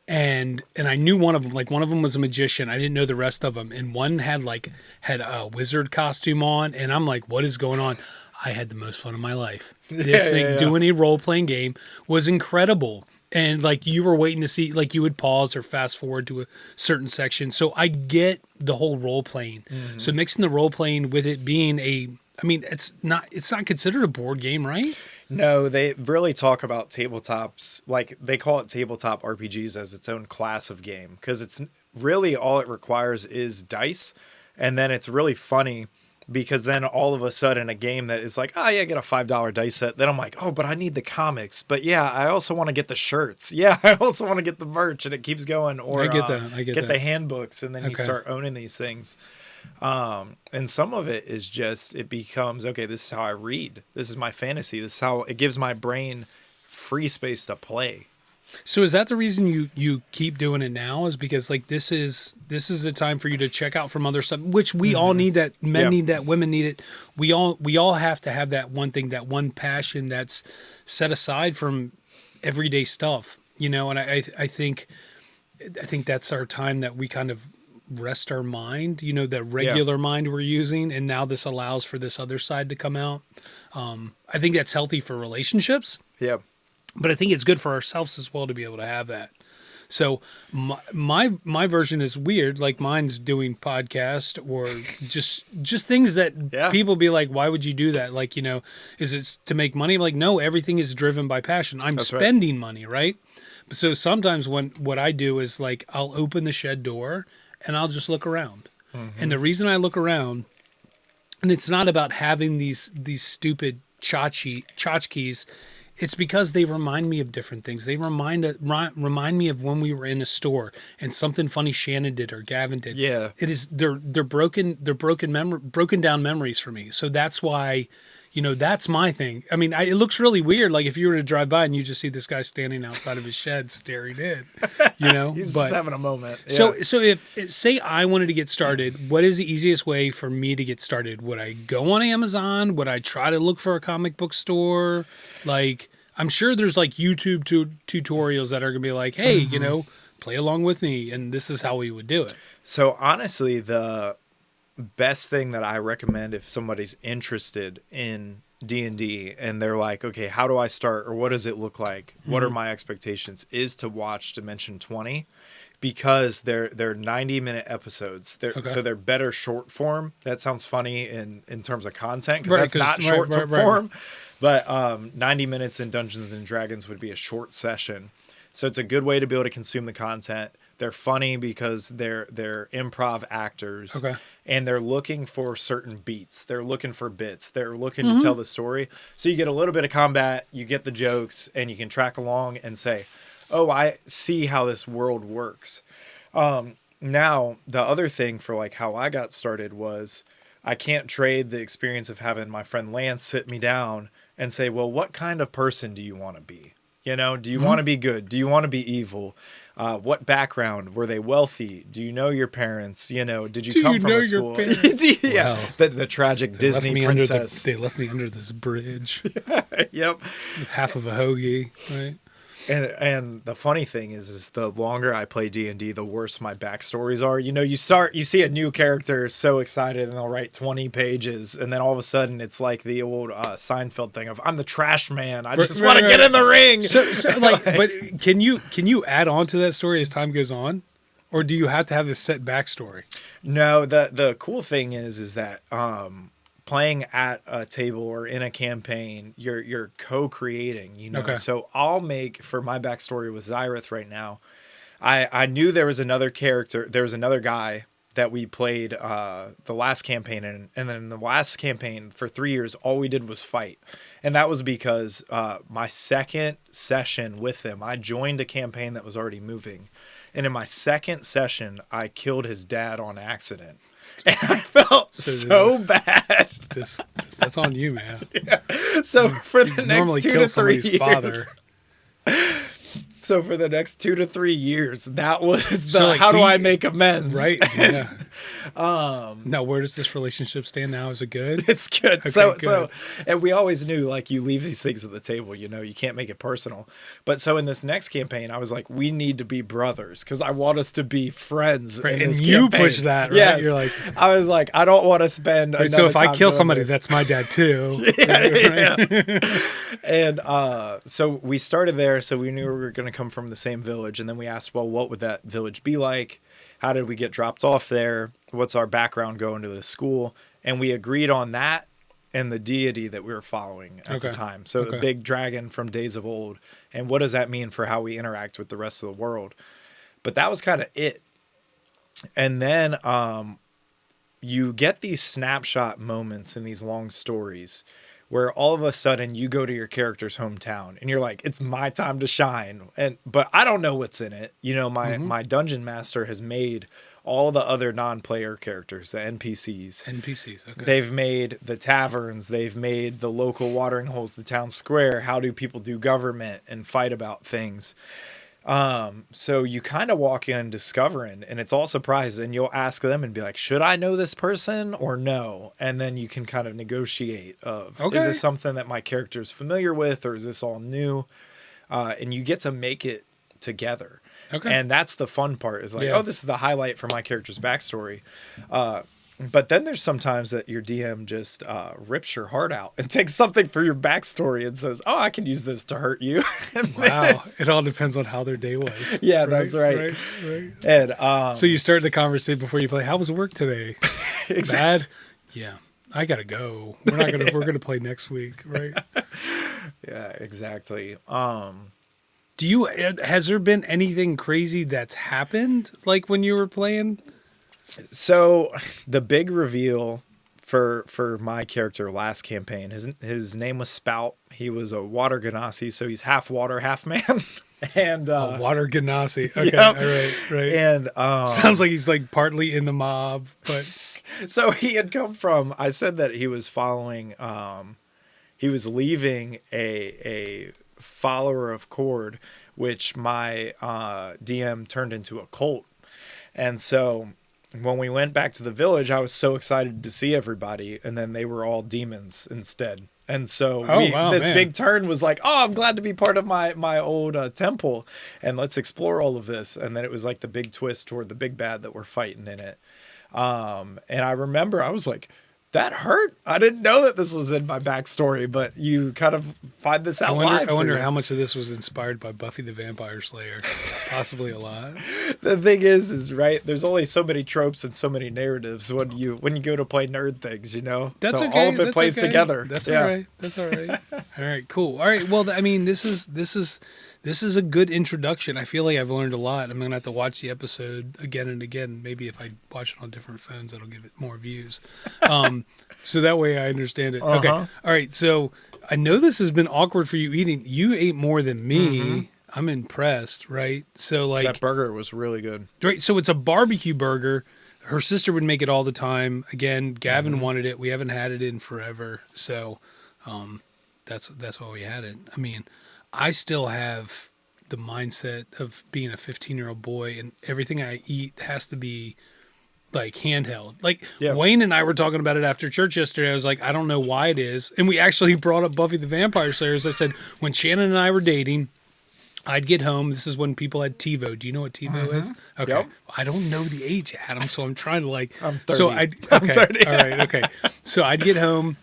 [SPEAKER 1] And I knew one of them, like one of them was a magician. I didn't know the rest of them. And one had a wizard costume on. And I'm like, what is going on? I had the most fun of my life. This thing, doing a role-playing game was incredible. And like you were waiting to see, like you would pause or fast forward to a certain section. So I get the whole role-playing. So mixing the role-playing with it being it's not considered a board game, right?
[SPEAKER 3] No, they really talk about tabletops, like they call it tabletop RPGs as its own class of game, because it's really all it requires is dice. And then it's really funny because then all of a sudden a game that is like, oh yeah, get a $5 dice set. Then I'm like, oh, but I need the comics. But yeah, I also want to get the shirts. Yeah, I also want to get the merch, and it keeps going. Or
[SPEAKER 1] I get that. I get that.
[SPEAKER 3] the handbooks, and then you
[SPEAKER 1] Okay.
[SPEAKER 3] start owning these things. And some of it is just, it becomes, okay, this is how I read. This is my fantasy. This is how it gives my brain free space to play.
[SPEAKER 1] So is that the reason you keep doing it now? Is because like this is the time for you to check out from other stuff, which we all need. That men need that, women need it. We all have to have that one thing, that one passion that's set aside from everyday stuff, you know. And I think that's our time that we kind of rest our mind, you know, the regular mind we're using, and now this allows for this other side to come out. I think that's healthy for relationships.
[SPEAKER 3] Yeah.
[SPEAKER 1] But I think it's good for ourselves as well to be able to have that. So my version is weird. Like mine's doing podcast or just things that people be like, why would you do that? Like, you know, is it to make money? I'm like, no, everything is driven by passion. I'm spending money, right? So sometimes what I do is like, I'll open the shed door and I'll just look around. And the reason I look around, and it's not about having these stupid tchotchkes, it's because they remind me of different things. They remind me of when we were in a store and something funny Shannon did or Gavin did.
[SPEAKER 3] Yeah.
[SPEAKER 1] It is they're broken down memories for me. So that's why, you know, that's my thing. I mean, it looks really weird. Like if you were to drive by and you just see this guy standing outside of his shed staring in, you know,
[SPEAKER 3] He's just having a moment.
[SPEAKER 1] So if say I wanted to get started, what is the easiest way for me to get started? Would I go on Amazon? Would I try to look for a comic book store? Like, I'm sure there's like YouTube tutorials that are going to be like, hey, you know, play along with me. And this is how we would do it.
[SPEAKER 3] So honestly, the best thing that I recommend if somebody's interested in D&D and they're like, okay, how do I start? Or what does it look like? What are my expectations? Is to watch Dimension 20, because they're 90-minute episodes. So they're better short form. That sounds funny in terms of content, because that's not short form. But 90 minutes in Dungeons and Dragons would be a short session. So it's a good way to be able to consume the content. They're funny because they're improv actors.
[SPEAKER 1] Okay.
[SPEAKER 3] And they're looking for certain beats. They're looking for bits. They're looking to tell the story. So you get a little bit of combat, you get the jokes, and you can track along and say, oh, I see how this world works. Now, the other thing for like how I got started was I can't trade the experience of having my friend Lance sit me down and say, well, what kind of person do you want to be? You know, do you want to be good? Do you want to be evil? What background? Were they wealthy? Do you know your parents? You know, did you come from a school? Yeah,
[SPEAKER 1] Wow.
[SPEAKER 3] the tragic Disney princess.
[SPEAKER 1] They left me under this bridge.
[SPEAKER 3] Yep.
[SPEAKER 1] With half of a hoagie, right?
[SPEAKER 3] And the funny thing is the longer I play D&D, the worse my backstories are. You know, you see a new character so excited and they'll write 20 pages, and then all of a sudden it's like the old Seinfeld thing of I'm the trash man. I just want to get in the ring.
[SPEAKER 1] So like, but can you add on to that story as time goes on, or do you have to have this set backstory?
[SPEAKER 3] No, the cool thing is that playing at a table or in a campaign, you're co-creating, you know.
[SPEAKER 1] Okay.
[SPEAKER 3] So I'll make, for my backstory with Zyrith right now, I knew there was another character, there was another guy that we played the last campaign in, and then in the last campaign for 3 years, all we did was fight. And that was because my second session with him, I joined a campaign that was already moving. And in my second session, I killed his dad on accident. And I felt so bad.
[SPEAKER 1] That's on you, man.
[SPEAKER 3] Yeah. So for the next 2 to 3 years,
[SPEAKER 1] father.
[SPEAKER 3] So for the next 2 to 3 years, that was
[SPEAKER 1] So, like,
[SPEAKER 3] how do I make amends?
[SPEAKER 1] Right. Yeah. Now, where does this relationship stand now? Is it good?
[SPEAKER 3] It's good.
[SPEAKER 1] Okay,
[SPEAKER 3] So
[SPEAKER 1] good.
[SPEAKER 3] and we always knew, like, you leave these things at the table, you know, you can't make it personal. But so in this next campaign, I was like, we need to be brothers because I want us to be friends.
[SPEAKER 1] Right,
[SPEAKER 3] in
[SPEAKER 1] and
[SPEAKER 3] this
[SPEAKER 1] you
[SPEAKER 3] campaign.
[SPEAKER 1] push that, right?
[SPEAKER 3] Yes.
[SPEAKER 1] You're like,
[SPEAKER 3] I was like, I don't want to spend.
[SPEAKER 1] right, so if I
[SPEAKER 3] time
[SPEAKER 1] kill
[SPEAKER 3] doing
[SPEAKER 1] somebody,
[SPEAKER 3] this.
[SPEAKER 1] that's my dad too.
[SPEAKER 3] Yeah. And so we started there. So we knew we were going to come from the same village. And then we asked, well, what would that village be like? How did we get dropped off there? What's our background going to the school? And we agreed on that and the deity that we were following at the time. So the big dragon from days of old. And what does that mean for how we interact with the rest of the world? But that was kind of it. And then you get these snapshot moments in these long stories where all of a sudden you go to your character's hometown and you're like, it's my time to shine. But I don't know what's in it. You know, my dungeon master has made all the other non-player characters, the NPCs.
[SPEAKER 1] Okay.
[SPEAKER 3] They've made the taverns. They've made the local watering holes, the town square. How do people do government and fight about things? So you kind of walk in discovering, and it's all surprises, and you'll ask them and be like, should I know this person or no? And then you can kind of negotiate of, is this something that my character is familiar with, or is this all new? And you get to make it together. Okay. And that's the fun part, is like, oh, this is the highlight for my character's backstory. But then there's sometimes that your DM just rips your heart out and takes something for your backstory and says, oh, I can use this to hurt you.
[SPEAKER 1] Wow. It all depends on how their day was.
[SPEAKER 3] Yeah, right? That's right.
[SPEAKER 1] Right.
[SPEAKER 3] And
[SPEAKER 1] so you start the conversation before you play. How was work today?
[SPEAKER 3] Exactly.
[SPEAKER 1] Bad? Yeah. I gotta go. We're gonna play next week, right?
[SPEAKER 3] Yeah, exactly.
[SPEAKER 1] Has there been anything crazy that's happened like when you were playing?
[SPEAKER 3] So the big reveal for my character last campaign, his name was Spout. He was a water ganassi, so he's half water, half man. And
[SPEAKER 1] water ganassi. Okay,
[SPEAKER 3] yep.
[SPEAKER 1] All right.
[SPEAKER 3] And
[SPEAKER 1] sounds like he's like partly in the mob, but
[SPEAKER 3] so he had come from. I said that he was following. He was leaving a follower of Cord, which my DM turned into a cult, and so. When we went back to the village, I was so excited to see everybody, and then they were all demons instead. And so this big turn was like, oh, I'm glad to be part of my old temple, and let's explore all of this. And then it was like the big twist toward the big bad that we're fighting in it. And I remember I was like, that hurt. I didn't know that this was in my backstory, but you kind of find this out live.
[SPEAKER 1] I wonder how much of this was inspired by Buffy the Vampire Slayer. Possibly a lot.
[SPEAKER 3] The thing is right, there's only so many tropes and so many narratives when you go to play nerd things, you know?
[SPEAKER 1] That's
[SPEAKER 3] so
[SPEAKER 1] okay.
[SPEAKER 3] all of it plays together.
[SPEAKER 1] That's all right. That's all right. All right, cool. All right, well, I mean, this is a good introduction. I feel like I've learned a lot. I'm going to have to watch the episode again and again. Maybe if I watch it on different phones, that'll give it more views. So that way I understand it. Okay. All right. So I know this has been awkward for you eating. You ate more than me. Mm-hmm. I'm impressed, right? So like
[SPEAKER 3] that burger was really good.
[SPEAKER 1] Right. So it's a barbecue burger. Her sister would make it all the time. Again, Gavin wanted it. We haven't had it in forever. So that's why we had it. I mean, I still have the mindset of being a 15-year-old boy, and everything I eat has to be like handheld. Like Wayne and I were talking about it after church yesterday. I was like, I don't know why it is. And we actually brought up Buffy the Vampire Slayer. I said, when Shannon and I were dating, I'd get home. This is when people had TiVo. Do you know what TiVo is? Okay. Yep. I don't know the age, Adam, so I'm trying to like.
[SPEAKER 3] I'm 30.
[SPEAKER 1] So I'm 30. All right. Okay. So I'd get home.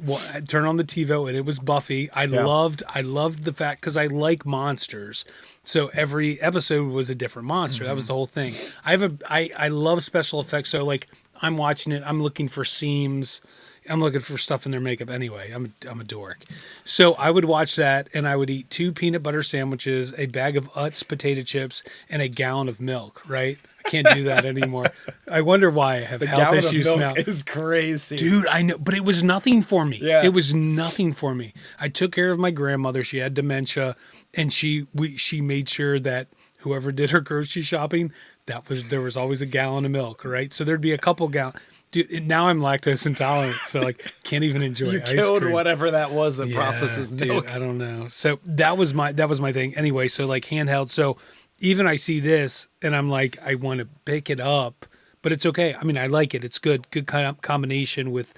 [SPEAKER 1] Well, I'd turn on the TiVo and it was Buffy. I loved the fact, because I like monsters. So every episode was a different monster. Mm-hmm. That was the whole thing. I love special effects. So like I'm watching it, I'm looking for seams. I'm looking for stuff in their makeup anyway. I'm a dork. So I would watch that, and I would eat 2 peanut butter sandwiches, a bag of Utz potato chips, and a gallon of milk, right? I can't do that anymore. I wonder why I have health issues now.
[SPEAKER 3] The gallon of milk is crazy.
[SPEAKER 1] Dude, I know, but it was nothing for me.
[SPEAKER 3] Yeah.
[SPEAKER 1] It was nothing for me. I took care of my grandmother. She had dementia, and she made sure that whoever did her grocery shopping, there was always a gallon of milk, right? So there'd be a couple gallons. Dude, now I'm lactose intolerant, so like can't even enjoy
[SPEAKER 3] you
[SPEAKER 1] ice
[SPEAKER 3] killed
[SPEAKER 1] cream.
[SPEAKER 3] Whatever that was that processes milk.
[SPEAKER 1] Dude, I don't know. So that was my thing. Anyway, so like handheld. So even I see this and I'm like, I want to pick it up, but it's okay. I mean, I like it. It's good. Good kind of combination with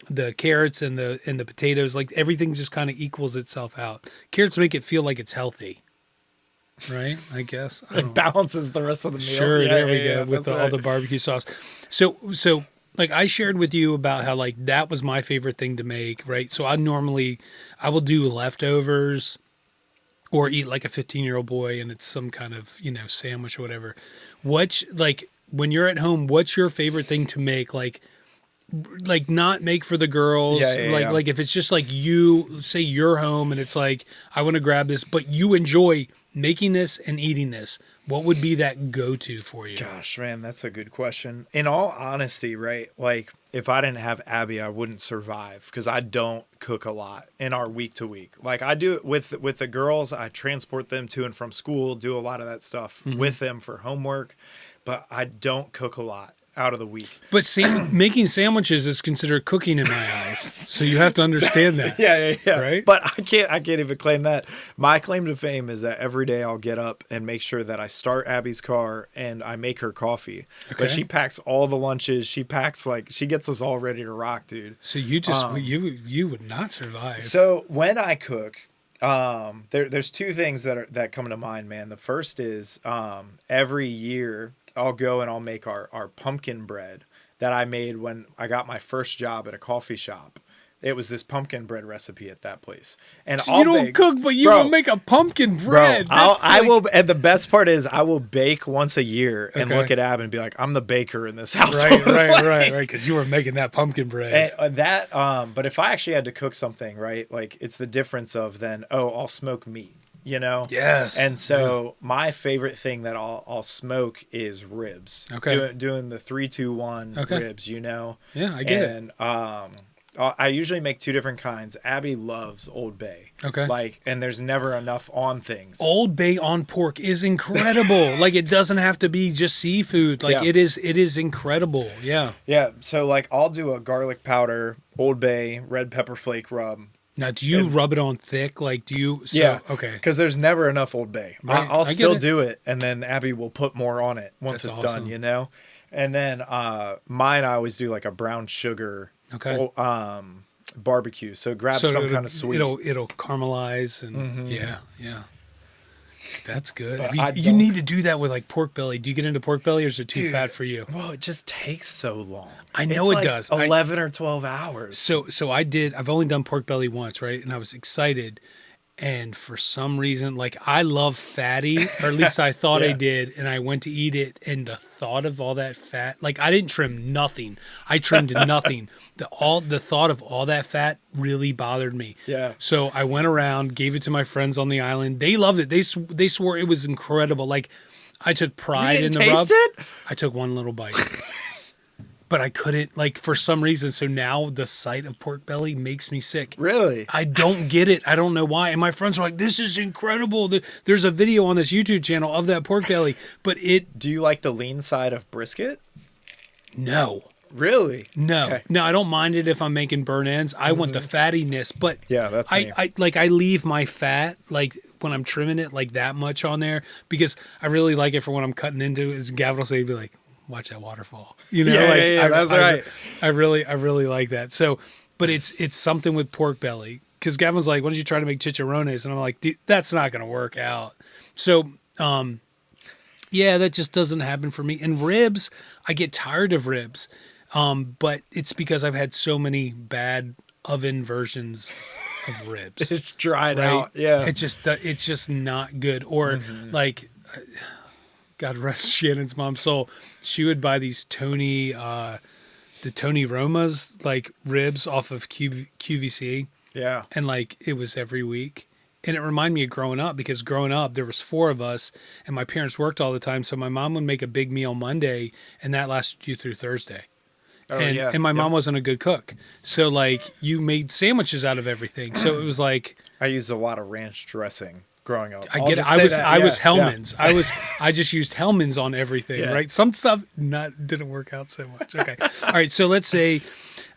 [SPEAKER 1] the carrots and the potatoes. Like everything just kind of equals itself out. Carrots make it feel like it's healthy. Right, I guess.
[SPEAKER 3] It balances the rest of the meal.
[SPEAKER 1] Sure, there we go with all the barbecue sauce. So like I shared with you about how like that was my favorite thing to make, right? So I will do leftovers or eat like a 15-year-old boy and it's some kind of, sandwich or whatever. What's like when you're at home, what's your favorite thing to make? Like not make for the girls. Like if it's just like you say you're home and it's like, I want to grab this, but you enjoy making this and eating this, what would be that go-to for you?
[SPEAKER 3] Gosh, man, that's a good question. In all honesty, right? Like, if I didn't have Abby, I wouldn't survive because I don't cook a lot in our week to week. Like, I do it with the girls. I transport them to and from school, do a lot of that stuff with them for homework, but I don't cook a lot out of the week.
[SPEAKER 1] But making sandwiches is considered cooking in my eyes, so you have to understand that.
[SPEAKER 3] Yeah.
[SPEAKER 1] Right?
[SPEAKER 3] But I can't even claim that. My claim to fame is that every day I'll get up and make sure that I start Abby's car and I make her coffee.
[SPEAKER 1] Okay.
[SPEAKER 3] But she packs all the lunches. She packs she gets us all ready to rock, dude.
[SPEAKER 1] So you just you would not survive.
[SPEAKER 3] So when I cook, there's two things that come to mind, man. The first is every year I'll go and I'll make our pumpkin bread that I made when I got my first job at a coffee shop. It was this pumpkin bread recipe at that place. And
[SPEAKER 1] so you don't cook, but you will make a pumpkin bread.
[SPEAKER 3] I will. And the best part is I will bake once a year and look at Ab and be like, I'm the baker in this household.
[SPEAKER 1] Right. Because you were making that pumpkin bread.
[SPEAKER 3] And but if I actually had to cook something, right, like it's the difference of then, I'll smoke meat. You know?
[SPEAKER 1] Yes.
[SPEAKER 3] And so my favorite thing that I'll smoke is ribs.
[SPEAKER 1] Okay.
[SPEAKER 3] Doing the 3-2-1 ribs, you know?
[SPEAKER 1] Yeah, I get it.
[SPEAKER 3] And I usually make two different kinds. Abby loves Old Bay.
[SPEAKER 1] Okay.
[SPEAKER 3] And there's never enough on things.
[SPEAKER 1] Old Bay on pork is incredible. Like, it doesn't have to be just seafood. Like, it is incredible. Yeah.
[SPEAKER 3] Yeah. So like I'll do a garlic powder, Old Bay, red pepper flake rub.
[SPEAKER 1] Now, do you rub it on thick? Like, do you? Okay.
[SPEAKER 3] Because there's never enough Old Bay.
[SPEAKER 1] Right.
[SPEAKER 3] I'll still do it, and then Abby will put more on it once it's done, you know? And then mine, I always do like a brown sugar barbecue. So grab some kind of sweet.
[SPEAKER 1] It'll caramelize, and yeah. That's good. You need to do that with like pork belly. Do you get into pork belly, or is it too fat for you?
[SPEAKER 3] Well, it just takes so long.
[SPEAKER 1] I know it does.
[SPEAKER 3] 11 or 12 hours.
[SPEAKER 1] So I've only done pork belly once, right? And I was excited. And for some reason, like, I love fatty, or at least I thought I did. And I went to eat it, and the thought of all that fat, like, I didn't trim nothing. I trimmed nothing. The thought of all that fat really bothered me.
[SPEAKER 3] Yeah.
[SPEAKER 1] So I went around, gave it to my friends on the island. They loved it. They swore it was incredible. Like, I took pride in the rub.
[SPEAKER 3] It?
[SPEAKER 1] I took one little bite. But I couldn't, like, for some reason. So now the sight of pork belly makes me sick.
[SPEAKER 3] Really?
[SPEAKER 1] I don't get it. I don't know why. And my friends are like, this is incredible. There's a video on this YouTube channel of that pork belly. But
[SPEAKER 3] Do you like the lean side of brisket?
[SPEAKER 1] No.
[SPEAKER 3] Really?
[SPEAKER 1] No.
[SPEAKER 3] Okay.
[SPEAKER 1] No, I don't mind it if I'm making burn ends. I want the fattiness. But
[SPEAKER 3] yeah, that's me.
[SPEAKER 1] I leave my fat, like, when I'm trimming it, like, that much on there. Because I really like it for when I'm cutting into it. As Gavin will say, he'd be like, watch that waterfall. You know,
[SPEAKER 3] that's right.
[SPEAKER 1] I really like that. So, but it's something with pork belly, because Gavin's like, why don't you try to make chicharrones? And I'm like, that's not going to work out. So, that just doesn't happen for me. And ribs, I get tired of ribs. But it's because I've had so many bad oven versions of ribs.
[SPEAKER 3] It's dried out. Yeah.
[SPEAKER 1] It's just not good. Or like, God rest Shannon's mom's soul, she would buy these Tony Roma's, like, ribs off of QVC.
[SPEAKER 3] Yeah.
[SPEAKER 1] And, like, it was every week. And it reminded me of growing up, because growing up, there was 4 of us, and my parents worked all the time. So my mom would make a big meal Monday, and that lasted you through Thursday. And my mom wasn't a good cook. So, like, you made sandwiches out of everything. So it was like,
[SPEAKER 3] I used a lot of ranch dressing growing up.
[SPEAKER 1] I get it. I was Hellman's. Yeah. I just used Hellman's on everything, right? Some stuff didn't work out so much. Okay. All right. So let's say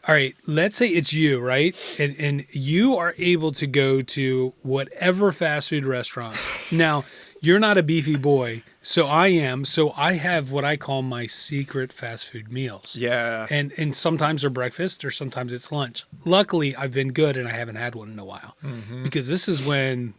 [SPEAKER 1] it's you, right? And you are able to go to whatever fast food restaurant. Now, you're not a beefy boy, so I am. So I have what I call my secret fast food meals.
[SPEAKER 3] Yeah.
[SPEAKER 1] And sometimes they're breakfast, or sometimes it's lunch. Luckily, I've been good, and I haven't had one in a while, because this is when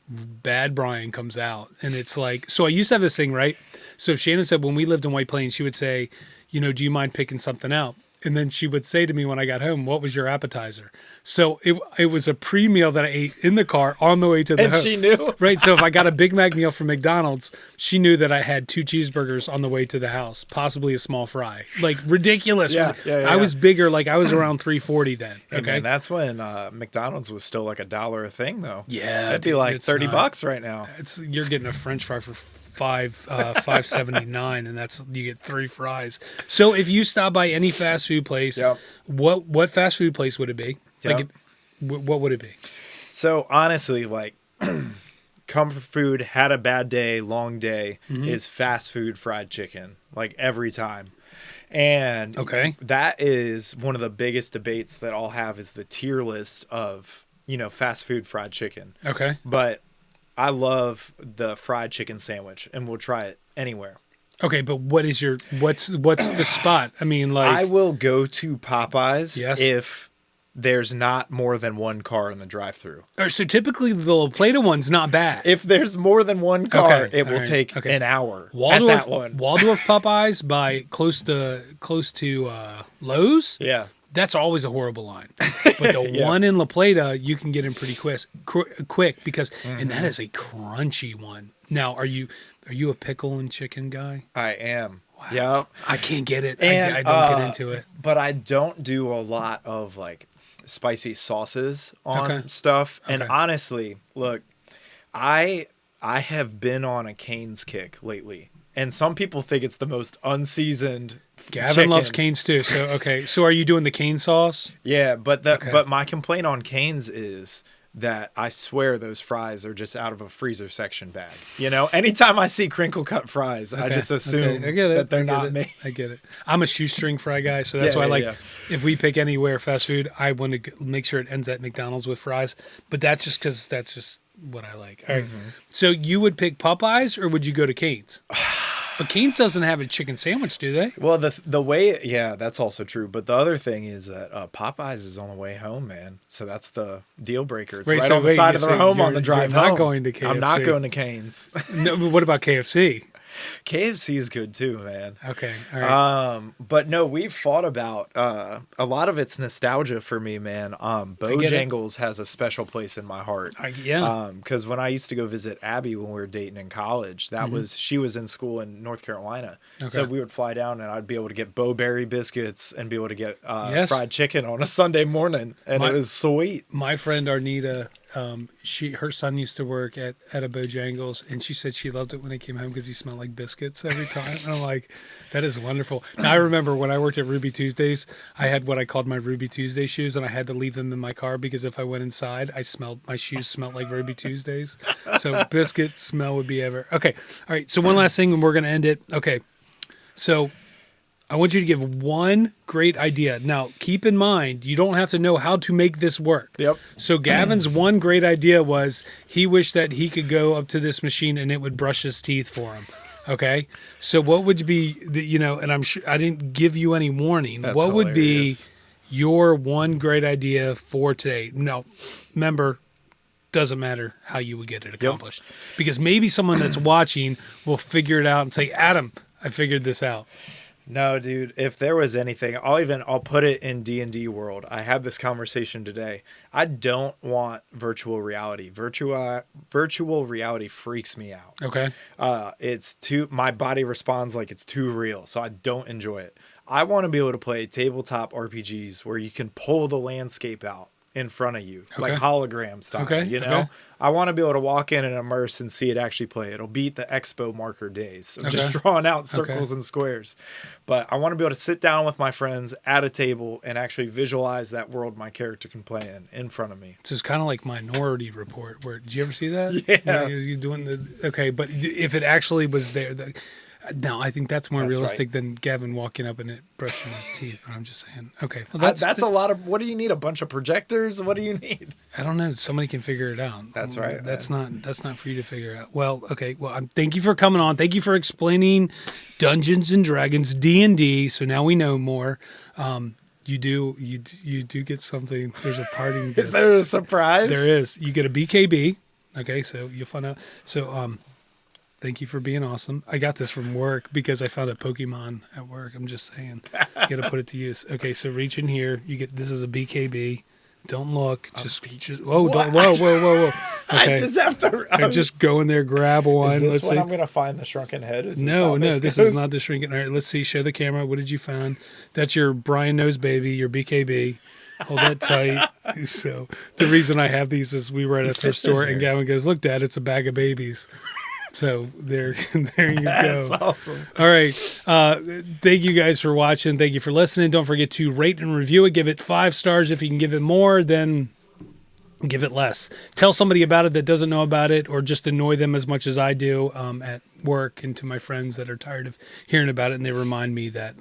[SPEAKER 1] bad Brian comes out. And it's like, so I used to have this thing, right? So Shannon said when we lived in White Plains, she would say, do you mind picking something out? And then she would say to me when I got home, "What was your appetizer?" So it was a pre-meal that I ate in the car on the way to the
[SPEAKER 3] And
[SPEAKER 1] home.
[SPEAKER 3] she knew?
[SPEAKER 1] Right. So if I got a Big Mac meal from McDonald's, she knew that I had 2 cheeseburgers on the way to the house, possibly a small fry. Like ridiculous.
[SPEAKER 3] Yeah.
[SPEAKER 1] I was bigger. Like I was around 340 then.
[SPEAKER 3] Hey,
[SPEAKER 1] Okay.
[SPEAKER 3] man, that's when McDonald's was still like $1 a thing, though.
[SPEAKER 1] Yeah,
[SPEAKER 3] that'd be
[SPEAKER 1] dude,
[SPEAKER 3] like
[SPEAKER 1] it's
[SPEAKER 3] $30 right now.
[SPEAKER 1] You're getting a French fry for $5.79, and you get 3 fries. So if you stop by any fast food place,
[SPEAKER 3] Yep.
[SPEAKER 1] what fast food place would it be?
[SPEAKER 3] Yep.
[SPEAKER 1] Like, what would it be?
[SPEAKER 3] So honestly, like comfort food, had a bad day, long day, is fast food fried chicken, like every time. And
[SPEAKER 1] Okay.
[SPEAKER 3] that is one of the biggest debates that I'll have is the tier list of, fast food fried chicken.
[SPEAKER 1] Okay.
[SPEAKER 3] But I love the fried chicken sandwich, and we'll try it anywhere.
[SPEAKER 1] Okay, but what's the spot? I mean, like
[SPEAKER 3] I will go to Popeyes
[SPEAKER 1] Yes.
[SPEAKER 3] if there's not more than one car in the drive-thru.
[SPEAKER 1] so typically the La Plata one's not bad.
[SPEAKER 3] If there's more than one car,
[SPEAKER 1] Okay,
[SPEAKER 3] it will
[SPEAKER 1] all right,
[SPEAKER 3] take
[SPEAKER 1] okay.
[SPEAKER 3] an hour
[SPEAKER 1] Waldorf,
[SPEAKER 3] at that one.
[SPEAKER 1] Waldorf Popeyes by close to Lowe's.
[SPEAKER 3] Yeah.
[SPEAKER 1] That's always a horrible line. But the
[SPEAKER 3] Yeah.
[SPEAKER 1] one in La Plata, you can get in pretty quick because, and that is a crunchy one. Now, are you a pickle and chicken guy?
[SPEAKER 3] I am.
[SPEAKER 1] Wow.
[SPEAKER 3] Yeah.
[SPEAKER 1] I can't get it.
[SPEAKER 3] And,
[SPEAKER 1] I don't get into it.
[SPEAKER 3] But I don't do a lot of like spicy sauces on
[SPEAKER 1] Okay.
[SPEAKER 3] stuff. And
[SPEAKER 1] Okay.
[SPEAKER 3] honestly, look, I have been on a Cane's kick lately. And some people think it's the most unseasoned
[SPEAKER 1] Gavin
[SPEAKER 3] chicken.
[SPEAKER 1] loves Cane's too. So okay. So are you doing the cane sauce?
[SPEAKER 3] Yeah, but
[SPEAKER 1] Okay.
[SPEAKER 3] but my complaint on Cane's is that I swear those fries are just out of a freezer section bag. Anytime I see crinkle cut fries, I
[SPEAKER 1] Okay,
[SPEAKER 3] just assume
[SPEAKER 1] okay, I get it.
[SPEAKER 3] that they're
[SPEAKER 1] I get
[SPEAKER 3] not
[SPEAKER 1] it.
[SPEAKER 3] made.
[SPEAKER 1] I get it. I'm a shoestring fry guy, so that's
[SPEAKER 3] Yeah,
[SPEAKER 1] why
[SPEAKER 3] yeah,
[SPEAKER 1] like
[SPEAKER 3] yeah.
[SPEAKER 1] if we pick anywhere fast food, I want to make sure it ends at McDonald's with fries. But that's just because that's just what I like. All right.
[SPEAKER 3] Mm-hmm.
[SPEAKER 1] So you would pick Popeyes or would you go to Cane's? But Cane's doesn't have a chicken sandwich, do they?
[SPEAKER 3] Well, the way, yeah, that's also true. But the other thing is that Popeyes is on the way home, man. So that's the deal breaker. It's
[SPEAKER 1] Right,
[SPEAKER 3] right
[SPEAKER 1] so
[SPEAKER 3] on the
[SPEAKER 1] wait,
[SPEAKER 3] side of
[SPEAKER 1] so
[SPEAKER 3] their home on
[SPEAKER 1] you're-
[SPEAKER 3] the drive
[SPEAKER 1] you're not
[SPEAKER 3] home.
[SPEAKER 1] going to
[SPEAKER 3] I'm not
[SPEAKER 1] KFC.
[SPEAKER 3] going to Cane's.
[SPEAKER 1] No, but what about KFC?
[SPEAKER 3] KFC is good too, man.
[SPEAKER 1] Okay. All right.
[SPEAKER 3] But no, we've thought about a lot of it's nostalgia for me, man.
[SPEAKER 1] get it.
[SPEAKER 3] Bojangles has a special place in my heart.
[SPEAKER 1] Yeah.
[SPEAKER 3] Because when I used to go visit Abby when we were dating in college, she was in school in North Carolina. So
[SPEAKER 1] Okay.
[SPEAKER 3] we would fly down and I'd be able to get Bo-Berry biscuits and be able to get
[SPEAKER 1] Yes.
[SPEAKER 3] fried chicken on a Sunday morning. And it was sweet.
[SPEAKER 1] My friend Arnita, her son used to work at a Bojangles, and she said she loved it when he came home because he smelled like biscuits every time. And I'm like, that is wonderful. Now I remember when I worked at Ruby Tuesdays, I had what I called my Ruby Tuesday shoes, and I had to leave them in my car because if I went inside, my shoes smelled like Ruby Tuesdays. So biscuit smell would be ever. Okay, all right. So one last thing, and we're gonna end it. Okay, so I want you to give one great idea. Now, keep in mind, you don't have to know how to make this work.
[SPEAKER 3] Yep.
[SPEAKER 1] So Gavin's one great idea was he wished that he could go up to this machine and it would brush his teeth for him. Okay. So what would be and I'm sure I didn't give you any warning.
[SPEAKER 3] That's
[SPEAKER 1] what would be
[SPEAKER 3] hilarious.
[SPEAKER 1] your one great idea for today? No, remember, doesn't matter how you would get it accomplished because maybe someone that's watching will figure it out and say, Adam, I figured this out.
[SPEAKER 3] No, dude, if there was anything, I'll put it in D&D world. I had this conversation today. I don't want virtual reality. Virtual reality freaks me out.
[SPEAKER 1] Okay.
[SPEAKER 3] My body responds like it's too real, so I don't enjoy it. I want to be able to play tabletop RPGs where you can pull the landscape out in front of you, like
[SPEAKER 1] Okay.
[SPEAKER 3] hologram style,
[SPEAKER 1] Okay,
[SPEAKER 3] Okay. I want to be able to walk in and immerse and see it actually play. It'll beat the expo marker days of just
[SPEAKER 1] Okay.
[SPEAKER 3] drawing out circles and squares. But I want to be able to sit down with my friends at a table and actually visualize that world my character can play in front of me.
[SPEAKER 1] So it's kind of like Minority Report. Did you ever see that?
[SPEAKER 3] Yeah.
[SPEAKER 1] Where he's doing but if it actually was there, no, I think that's more
[SPEAKER 3] That's
[SPEAKER 1] realistic
[SPEAKER 3] right.
[SPEAKER 1] than Gavin walking up and it brushing his teeth. But I'm just saying, okay, well,
[SPEAKER 3] That's a lot of. What do you need? A bunch of projectors? What do you need?
[SPEAKER 1] I don't know. Somebody can figure it out.
[SPEAKER 3] That's right,
[SPEAKER 1] That's not for you to figure out. Well, okay. Well, thank you for coming on. Thank you for explaining Dungeons and Dragons D&D. So now we know more. You do get something. There's a parting gift.
[SPEAKER 3] Is there a surprise?
[SPEAKER 1] There is. You get a BKB. Okay, so you'll find out. So Thank you for being awesome. I got this from work because I found a Pokemon at work. I'm just saying. You got to put it to use. Okay, so reach in here. You get this is a BKB. Don't look. Just whoa, whoa. Okay.
[SPEAKER 3] I just have to.
[SPEAKER 1] Just go in there, grab one.
[SPEAKER 3] Is this
[SPEAKER 1] Let's
[SPEAKER 3] when
[SPEAKER 1] see.
[SPEAKER 3] I'm gonna find the shrunken head?
[SPEAKER 1] No, this is not the shrinking. All right, let's see. Show the camera. What did you find? That's your Brian Knows Baby, your BKB. Hold that tight. So the reason I have these is we were at a thrift store and Gavin goes, "Look, Dad, it's a bag of babies." So there you go.
[SPEAKER 3] That's awesome.
[SPEAKER 1] All right. Thank you guys for watching. Thank you for listening. Don't forget to rate and review it. Give it 5 stars. If you can give it more, then give it less. Tell somebody about it that doesn't know about it, or just annoy them as much as I do at work, and to my friends that are tired of hearing about it, and they remind me that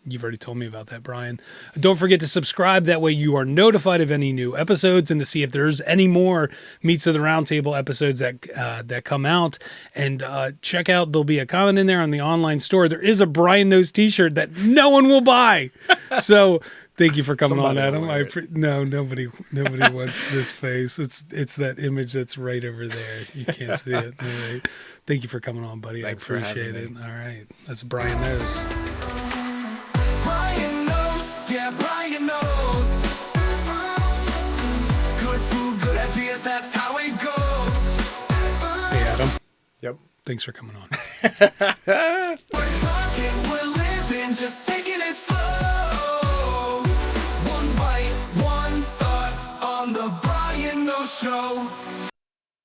[SPEAKER 1] you've already told me about that, Brian. Don't forget to subscribe. That way you are notified of any new episodes and to see if there's any more Meats of the Roundtable episodes that come out. And check out, there'll be a comment in there on the online store. There is a Brian Knows t-shirt that no one will buy. So thank you for coming on, Adam. No, nobody wants this face. It's that image that's right over there. You can't see it. All right. Thank you for coming on, buddy.
[SPEAKER 3] Thanks
[SPEAKER 1] I appreciate it.
[SPEAKER 3] me.
[SPEAKER 1] All right. That's Brian Knows.
[SPEAKER 4] Brian knows, yeah, Brian knows. Good food, good ideas, that's how it goes.
[SPEAKER 1] Hey, Adam.
[SPEAKER 3] Yep.
[SPEAKER 1] Thanks for coming on.
[SPEAKER 4] We're talking